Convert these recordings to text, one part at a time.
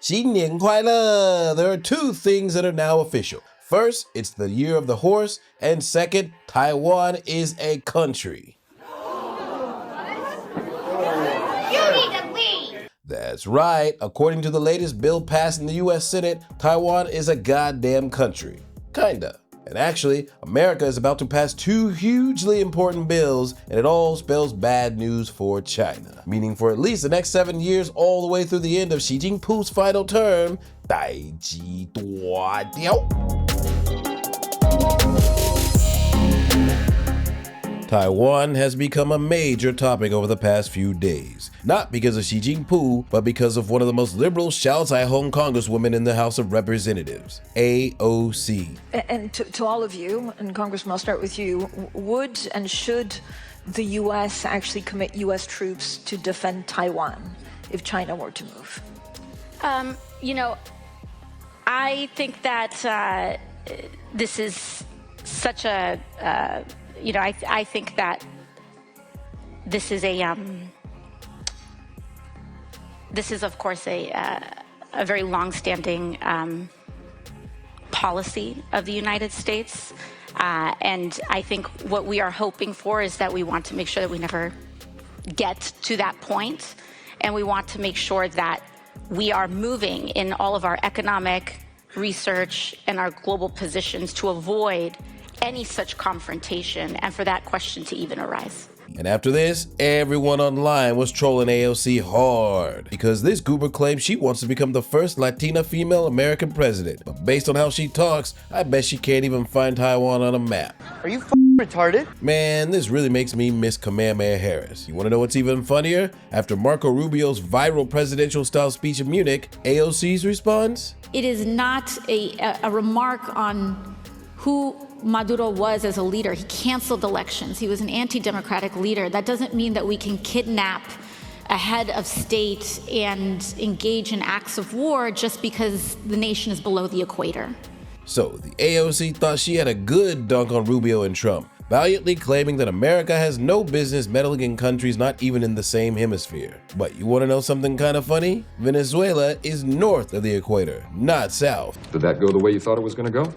新年快乐! There are two things that are now official. First, it's the year of the horse, and second, Taiwan is a country. You need to leave! That's right. According to the latest bill passed in the US Senate, Taiwan is a goddamn country. Kinda. And actually, America is about to pass two hugely important bills, and it all spells bad news for China. Meaning for at least the next 7 years, all the way through the end of Xi Jinping's final term, 代志大条. Taiwan has become a major topic over the past few days. Not because of Xi Jinping, but because of one of the most liberal Xiao Zhaihong congresswomen in the House of Representatives, AOC. And to all of you, and Congressman, I'll start with you, would and should the U.S. actually commit U.S. troops to defend Taiwan if China were to move? I think that this is such a... I think that this is this is of course a very long-standing policy of the United States, and I think what we are hoping for is that we want to make sure that we never get to that point, and we want to make sure that we are moving in all of our economic research and our global positions to avoid any such confrontation and for that question to even arise. And after this, everyone online was trolling AOC hard because this goober claims she wants to become the first Latina female American president. But based on how she talks, I bet she can't even find Taiwan on a map. Are you retarded? Man, this really makes me miss Kamehameha Harris. You want to know what's even funnier? After Marco Rubio's viral presidential-style speech in Munich, AOC's response? It is not a remark on who Maduro was as a leader. He canceled elections. He was an anti-democratic leader. That doesn't mean that we can kidnap a head of state and engage in acts of war just because the nation is below the equator. So the AOC thought she had a good dunk on Rubio and Trump, valiantly claiming that America has no business meddling in countries not even in the same hemisphere. But you want to know something kind of funny? Venezuela is north of the equator, not south. Did that go the way you thought it was going to go?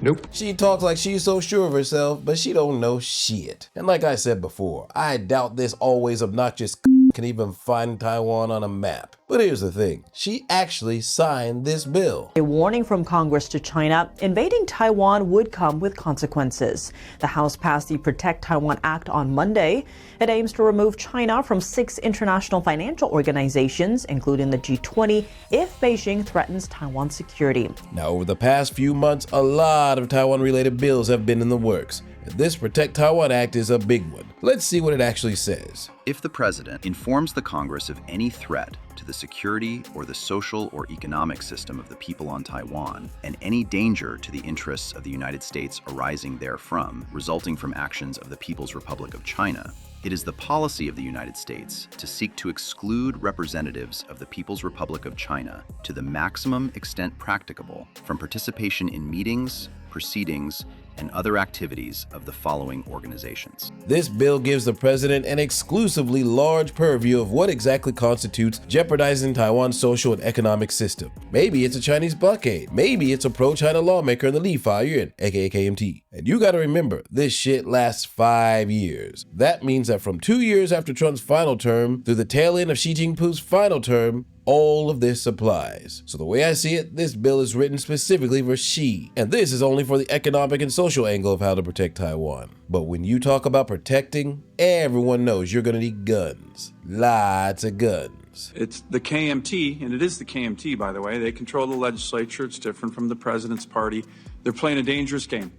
Nope. She talks like she's so sure of herself, but she don't know shit. And like I said before, I doubt this always obnoxious can even find Taiwan on a map. But here's the thing, she actually signed this bill. A warning from Congress to China, invading Taiwan would come with consequences. The House passed the Protect Taiwan Act on Monday. It aims to remove China from 6 international financial organizations, including the G20, if Beijing threatens Taiwan's security. Now, over the past few months, a lot of Taiwan-related bills have been in the works. And this Protect Taiwan Act is a big one. Let's see what it actually says. If the president informs the Congress of any threat to the security or the social or economic system of the people on Taiwan, and any danger to the interests of the United States arising therefrom, resulting from actions of the People's Republic of China, it is the policy of the United States to seek to exclude representatives of the People's Republic of China to the maximum extent practicable from participation in meetings, proceedings, and other activities of the following organizations. This bill gives the president an exclusively large purview of what exactly constitutes jeopardizing Taiwan's social and economic system. Maybe it's a Chinese blockade. Maybe it's a pro-China lawmaker in the Li Fa-Yuan, aka KMT. And you gotta remember, this shit lasts 5 years. That means that from 2 years after Trump's final term through the tail end of Xi Jinping's final term, all of this applies. So the way I see it, this bill is written specifically for Xi, and this is only for the economic and social angle of how to protect Taiwan. But when you talk about protecting, everyone knows you're gonna need guns. Lots of guns. It's the KMT, and it is the KMT, by the way. They control the legislature. It's different from the president's party. They're playing a dangerous game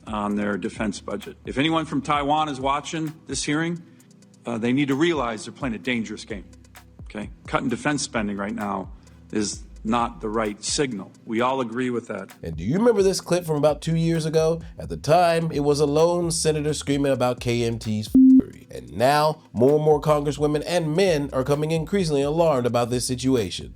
on their defense budget. If anyone from Taiwan is watching this hearing, they need to realize they're playing a dangerous game. Okay, cutting defense spending right now is not the right signal. We all agree with that. And do you remember this clip from about 2 years ago? At the time, it was a lone senator screaming about KMT's fury. And now, more and more congresswomen and men are coming increasingly alarmed about this situation.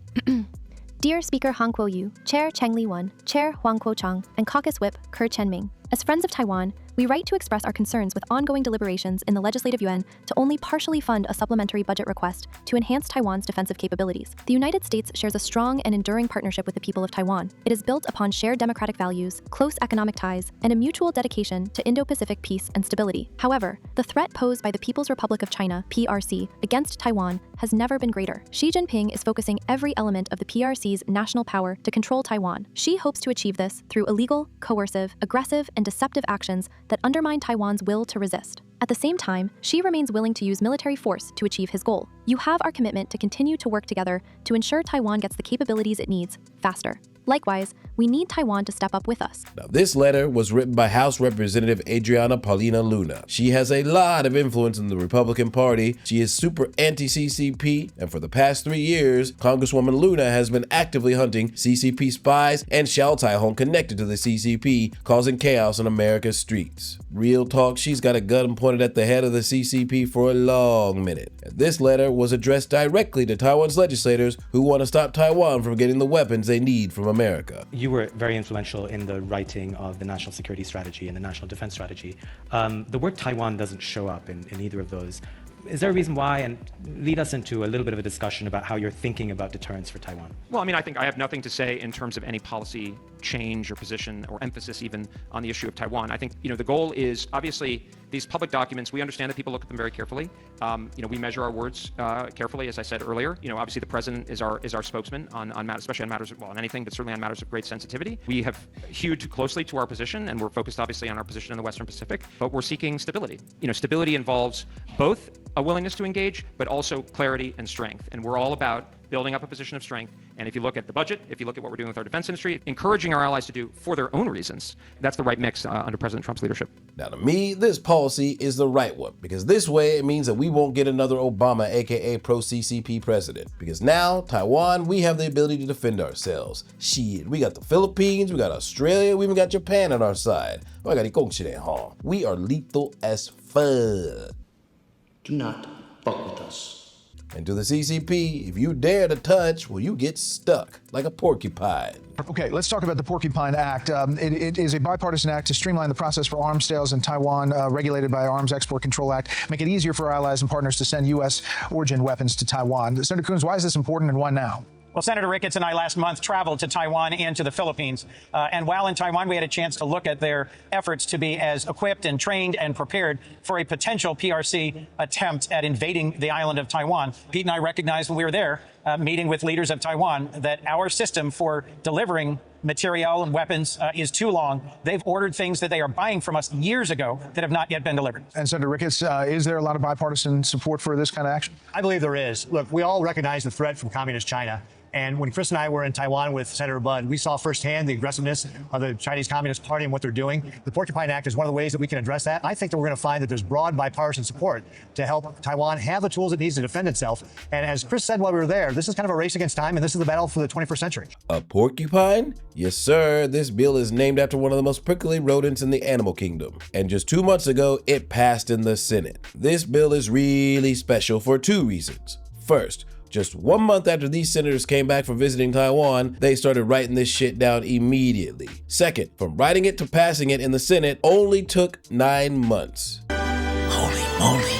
Dear Speaker Han Kuo-yu, Chair Cheng Li-won, Chair Huang Kuo-chang, and Caucus Whip Ker Chen-ming, as friends of Taiwan, We write to express our concerns with ongoing deliberations in the Legislative Yuan to only partially fund a supplementary budget request to enhance Taiwan's defensive capabilities. The United States shares a strong and enduring partnership with the people of Taiwan. It is built upon shared democratic values, close economic ties, and a mutual dedication to Indo-Pacific peace and stability. However, the threat posed by the People's Republic of China, PRC, against Taiwan has never been greater. Xi Jinping is focusing every element of the PRC's national power to control Taiwan. Xi hopes to achieve this through illegal, coercive, aggressive, and deceptive actions that undermine Taiwan's will to resist. At the same time, Xi remains willing to use military force to achieve his goal. You have our commitment to continue to work together to ensure Taiwan gets the capabilities it needs faster. Likewise, we need Taiwan to step up with us. Now, this letter was written by House Representative Adriana Paulina Luna. She has a lot of influence in the Republican Party. She is super anti-CCP, and for the past 3 years, Congresswoman Luna has been actively hunting CCP spies and Xiao Taihong connected to the CCP, causing chaos on America's streets. Real talk, she's got a gun pointed at the head of the CCP for a long minute. And this letter was addressed directly to Taiwan's legislators who want to stop Taiwan from getting the weapons they need from America. You were very influential in the writing of the national security strategy and the national defense strategy. The word Taiwan doesn't show up in either of those. Is there a reason why? And lead us into a little bit of a discussion about how you're thinking about deterrence for Taiwan. Well, I mean, I think I have nothing to say in terms of any policy change or position or emphasis even on the issue of Taiwan. I think, the goal is obviously these public documents, we understand that people look at them very carefully. We measure our words carefully, as I said earlier. Obviously the president is our spokesman on matters, especially on matters, on anything, but certainly on matters of great sensitivity. We have hewed closely to our position, and we're focused obviously on our position in the Western Pacific, but we're seeking stability. Stability involves both a willingness to engage, but also clarity and strength. And we're all about building up a position of strength. And if you look at the budget, if you look at what we're doing with our defense industry, encouraging our allies to do for their own reasons, that's the right mix under President Trump's leadership. Now, to me, this policy is the right one, because this way it means that we won't get another Obama, aka pro-CCP president. Because now, Taiwan, we have the ability to defend ourselves. Shit, we got the Philippines, we got Australia, we even got Japan on our side. We are lethal as fuck. Do not fuck with us. And to the CCP, if you dare to touch, well, you get stuck like a porcupine. Okay, let's talk about the Porcupine Act. It is a bipartisan act to streamline the process for arms sales in Taiwan, regulated by Arms Export Control Act, make it easier for our allies and partners to send U.S. origin weapons to Taiwan. Senator Coons, why is this important and why now? Well, Senator Ricketts and I last month traveled to Taiwan and to the Philippines. And while in Taiwan, we had a chance to look at their efforts to be as equipped and trained and prepared for a potential PRC attempt at invading the island of Taiwan. Pete and I recognized when we were there, meeting with leaders of Taiwan, that our system for delivering material and weapons is too long. They've ordered things that they are buying from us years ago that have not yet been delivered. And Senator Ricketts, is there a lot of bipartisan support for this kind of action? I believe there is. Look, we all recognize the threat from communist China. And when Chris and I were in Taiwan with Senator Budd, we saw firsthand the aggressiveness of the Chinese Communist Party and what they're doing. The Porcupine Act is one of the ways that we can address that. I think that we're going to find that there's broad bipartisan support to help Taiwan have the tools it needs to defend itself. And as Chris said while we were there, this is kind of a race against time, and this is the battle for the 21st century. A porcupine? Yes, sir. This bill is named after one of the most prickly rodents in the animal kingdom. And just 2 months ago, it passed in the Senate. This bill is really special for 2 reasons. First, just 1 month after these senators came back from visiting Taiwan, they started writing this shit down immediately. Second, from writing it to passing it in the Senate only took 9 months. Holy moly.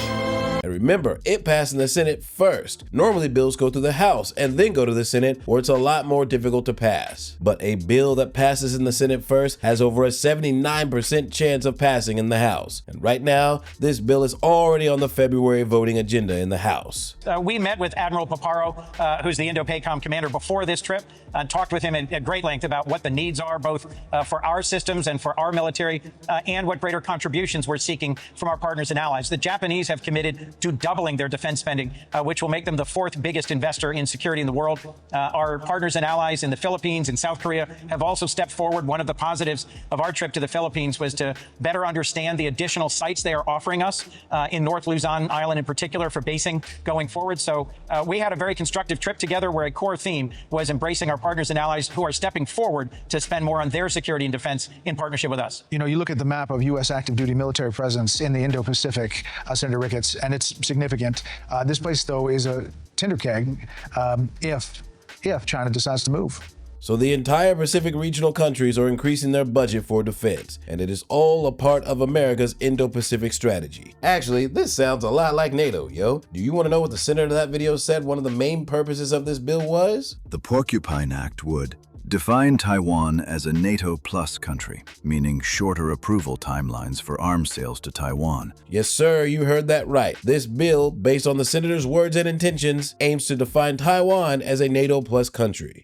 And remember, it passed in the Senate first. Normally bills go through the House and then go to the Senate, where it's a lot more difficult to pass. But a bill that passes in the Senate first has over a 79% chance of passing in the House. And right now, this bill is already on the February voting agenda in the House. We met with Admiral Paparo, who's the Indo-PACOM commander, before this trip, and talked with him at great length about what the needs are, both for our systems and for our military, and what greater contributions we're seeking from our partners and allies. The Japanese have committed to doubling their defense spending, which will make them the 4th biggest investor in security in the world. Our partners and allies in the Philippines and South Korea have also stepped forward. One of the positives of our trip to the Philippines was to better understand the additional sites they are offering us in North Luzon Island in particular for basing going forward. So we had a very constructive trip together where a core theme was embracing our partners and allies who are stepping forward to spend more on their security and defense in partnership with us. You know, you look at the map of U.S. active duty military presence in the Indo-Pacific, Senator Ricketts, and it's significant. This place, though, is a tinder keg if China decides to move. So the entire Pacific regional countries are increasing their budget for defense, and it is all a part of America's Indo-Pacific strategy. Actually, this sounds a lot like NATO, yo. Do you want to know what the senator of that video said one of the main purposes of this bill was? The Porcupine Act would define Taiwan as a NATO plus country, meaning shorter approval timelines for arms sales to Taiwan. Yes, sir, you heard that right. This bill, based on the senator's words and intentions, aims to define Taiwan as a NATO plus country.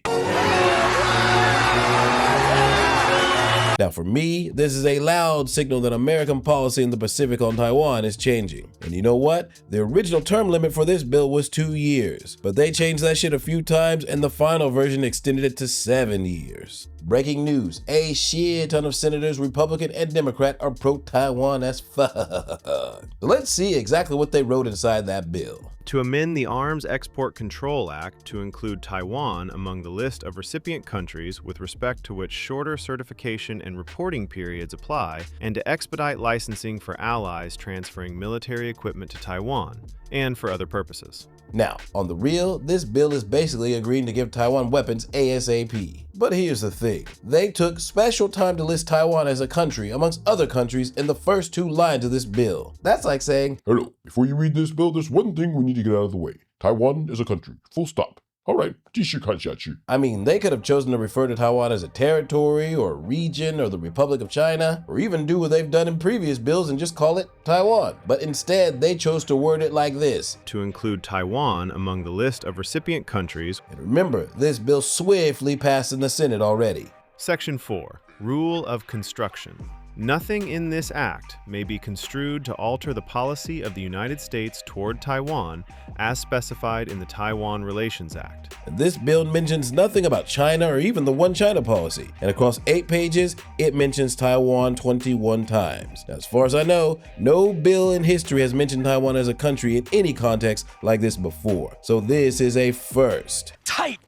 Now, for me, this is a loud signal that American policy in the Pacific on Taiwan is changing. And you know what? The original term limit for this bill was 2 years, but they changed that shit a few times and the final version extended it to 7 years. Breaking news, a shit ton of senators, Republican and Democrat, are pro-Taiwan as fuck. So let's see exactly what they wrote inside that bill. To amend the Arms Export Control Act to include Taiwan among the list of recipient countries with respect to which shorter certification and reporting periods apply, and to expedite licensing for allies transferring military equipment to Taiwan, and for other purposes. Now, on the real, this bill is basically agreeing to give Taiwan weapons ASAP. But here's the thing. They took special time to list Taiwan as a country amongst other countries in the first 2 lines of this bill. That's like saying, hello, before you read this bill, there's one thing we need to get out of the way. Taiwan is a country. Full stop. All right, 继续看下去. I mean, they could have chosen to refer to Taiwan as a territory or a region or the Republic of China, or even do what they've done in previous bills and just call it Taiwan. But instead, they chose to word it like this. To include Taiwan among the list of recipient countries. And remember, this bill swiftly passed in the Senate already. Section 4. Rule of construction. Nothing in this act may be construed to alter the policy of the United States toward Taiwan as specified in the Taiwan Relations Act. This bill mentions nothing about China or even the One China policy, and across 8 pages, it mentions Taiwan 21 times. Now, as far as I know, no bill in history has mentioned Taiwan as a country in any context like this before. So this is a first. Tight,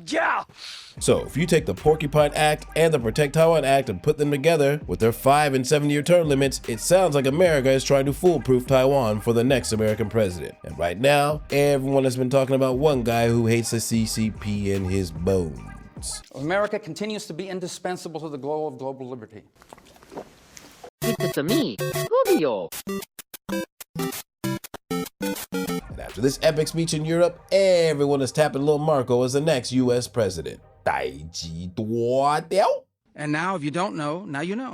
yeah! So if you take the Porcupine Act and the Protect Taiwan Act and put them together with their 5- and 7-year term limits, it sounds like America is trying to foolproof Taiwan for the next American president. And right now, everyone has been talking about one guy who hates the CCP in his bones. America continues to be indispensable to the goal of global liberty. It's me, Rubio. And after this epic speech in Europe, everyone is tapping Lil Marco as the next US president. And now, if you don't know, now you know.